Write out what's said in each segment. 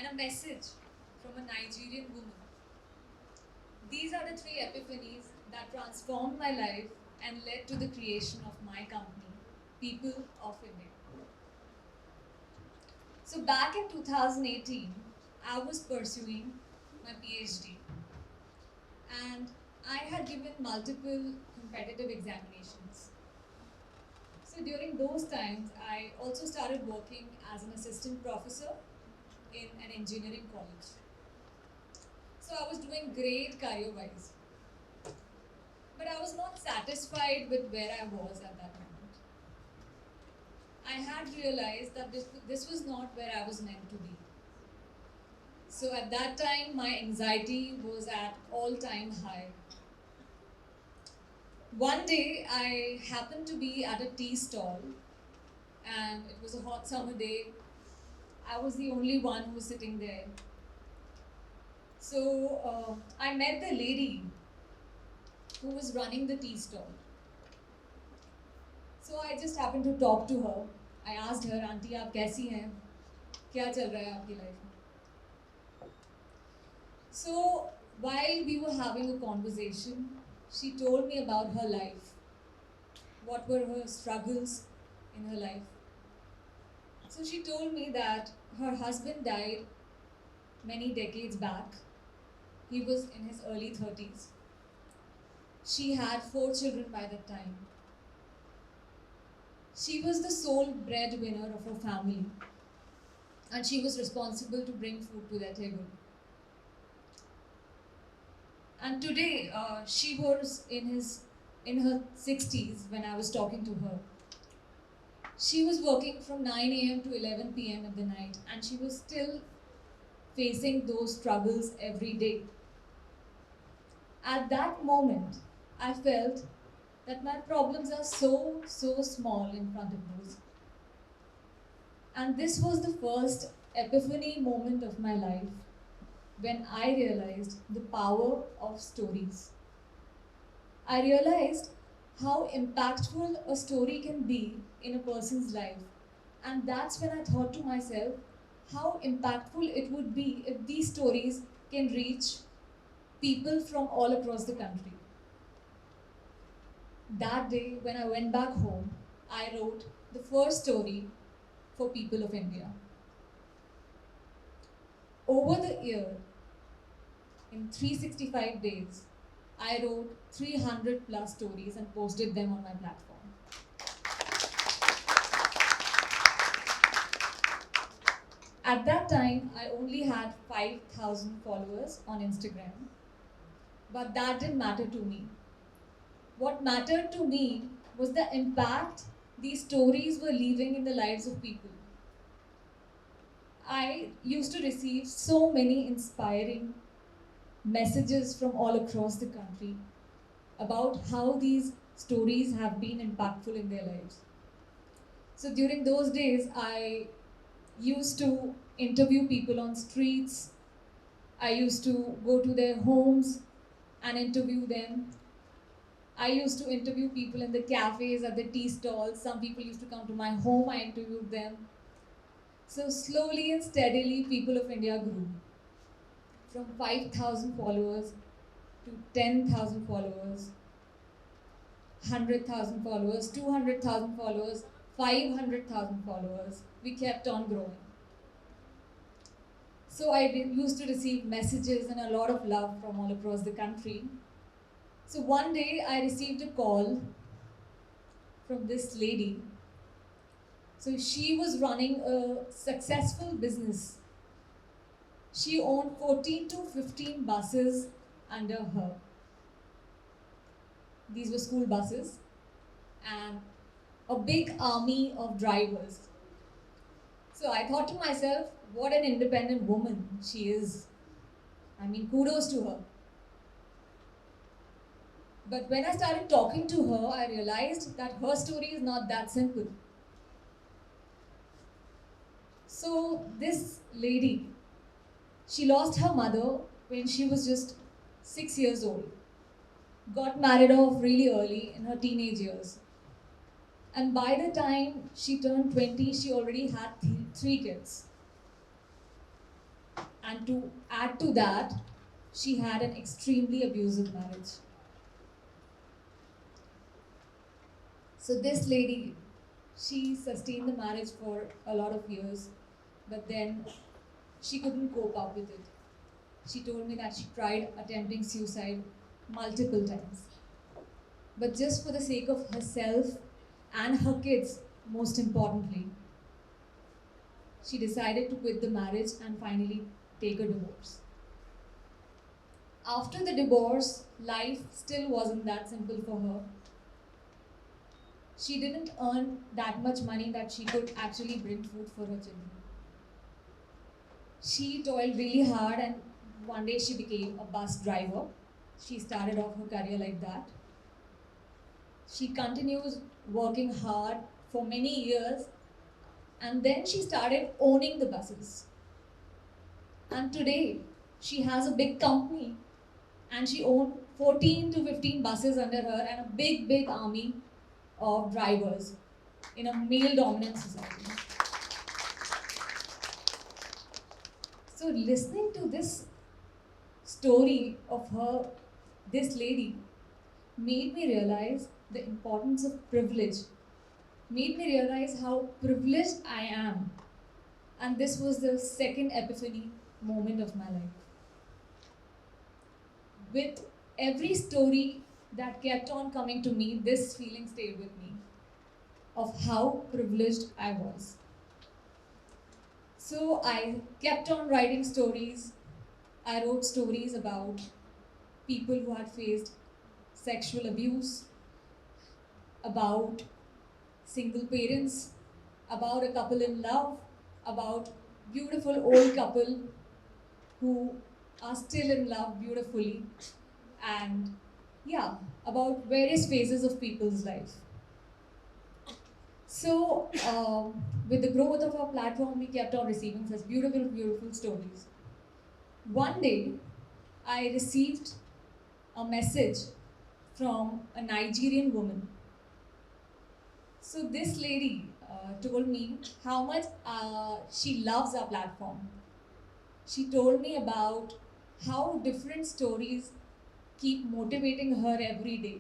and a message from a Nigerian woman. These are the three epiphanies that transformed my life and led to the creation of my company, People of India. So back in 2018, I was pursuing my PhD and I had given multiple competitive examinations. So during those times, I also started working as an assistant professor in an engineering college. So I was doing great career-wise. But I was not satisfied with where I was at that moment. I had realized that this was not where I was meant to be. So at that time, my anxiety was at all-time high. One day, I happened to be at a tea stall, and it was a hot summer day. I was the only one who was sitting there. So I met the lady who was running the tea stall. So I just happened to talk to her. I asked her, "Auntie, आप कैसी हैं? क्या चल रहा है आपकी life में?" So while we were having a conversation, she told me about her life. What were her struggles in her life? So she told me that her husband died many decades back. He was in his early 30s. She had 4 children by that time. She was the sole breadwinner of her family, and she was responsible to bring food to their table. And today, she was in her 60s when I was talking to her. She was working from 9 a.m. to 11 p.m. at the night, and she was still facing those struggles every day. At that moment, I felt that my problems are so small in front of those. And this was the first epiphany moment of my life when I realized the power of stories. I realized how impactful a story can be in a person's life. And that's when I thought to myself how impactful it would be if these stories can reach people from all across the country. That day, when I went back home, I wrote the first story for People of India. Over the year, in 365 days, I wrote 300 plus stories and posted them on my platform. At that time, I only had 5,000 followers on Instagram, but that didn't matter to me. What mattered to me was the impact these stories were leaving in the lives of people. I used to receive so many inspiring messages from all across the country about how these stories have been impactful in their lives. So during those days, I used to interview people on streets. I used to go to their homes and interview them. I used to interview people in the cafes, at the tea stalls. Some people used to come to my home, I interviewed them. So slowly and steadily, People of India grew from 5,000 followers to 10,000 followers, 100,000 followers, 200,000 followers, 500,000 followers. We kept on growing. So I used to receive messages and a lot of love from all across the country. So one day I received a call from this lady. So she was running a successful business. She owned 14 to 15 buses under her. These were school buses and a big army of drivers. So I thought to myself, what an independent woman she is. I mean, kudos to her. But when I started talking to her, I realized that her story is not that simple. So this lady, she lost her mother when she was just 6 years old. Got married off really early in her teenage years. And by the time she turned 20, she already had 3 kids. And to add to that, she had an extremely abusive marriage. So this lady, she sustained the marriage for a lot of years, but then she couldn't cope up with it. She told me that she tried attempting suicide multiple times. But just for the sake of herself and her kids, most importantly, she decided to quit the marriage and finally take a divorce. After the divorce, life still wasn't that simple for her. She didn't earn that much money that she could actually bring food for her children. She toiled really hard, and one day she became a bus driver. She started off her career like that. She continues working hard for many years, and then she started owning the buses. And today, she has a big company, and she owns 14 to 15 buses under her and a big, big army of drivers in a male-dominant society. So listening to this story of her, this lady, made me realize the importance of privilege, made me realize how privileged I am. And this was the second epiphany moment of my life. With every story that kept on coming to me, this feeling stayed with me of how privileged I was. So I kept on writing stories. I wrote stories about people who had faced sexual abuse, about single parents, about a couple in love, about beautiful old couple who are still in love beautifully, and yeah, about various phases of people's life. So, with the growth of our platform, we kept on receiving such beautiful, beautiful stories. One day, I received a message from a Nigerian woman. So this lady told me how much she loves our platform. She told me about how different stories keep motivating her every day.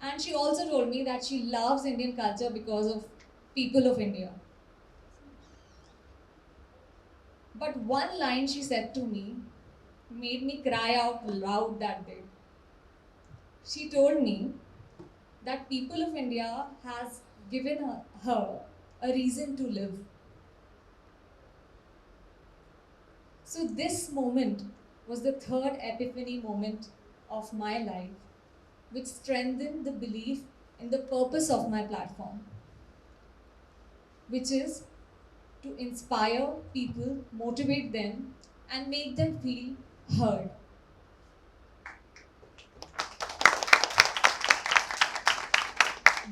And she also told me that she loves Indian culture because of people of India. But one line she said to me made me cry out loud that day. She told me that people of India has given her a reason to live. So this moment was the third epiphany moment of my life, which strengthened the belief in the purpose of my platform, which is to inspire people, motivate them, and make them feel heard.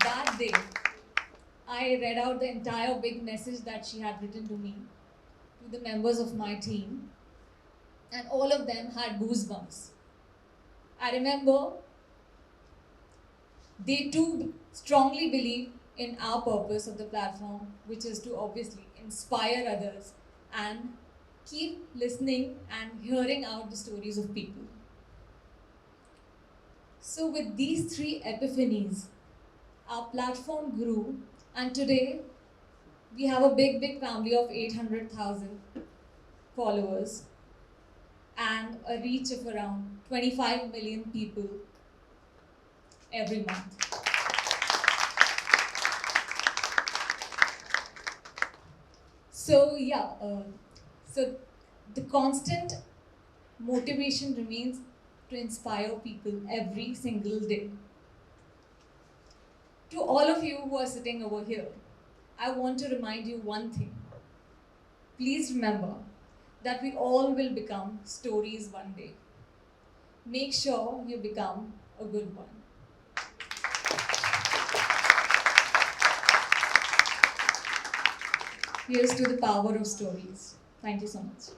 That day, I read out the entire big message that she had written to me, to the members of my team, and all of them had goosebumps. I remember they too strongly believe in our purpose of the platform, which is to obviously inspire others and keep listening and hearing out the stories of people. So with these three epiphanies, our platform grew, and today we have a big, big family of 800,000 followers and a reach of around 25 million people every month. So yeah, so the constant motivation remains to inspire people every single day. To all of you who are sitting over here, I want to remind you one thing. Please remember that we all will become stories one day. Make sure you become a good one. Here's to the power of stories. Thank you so much.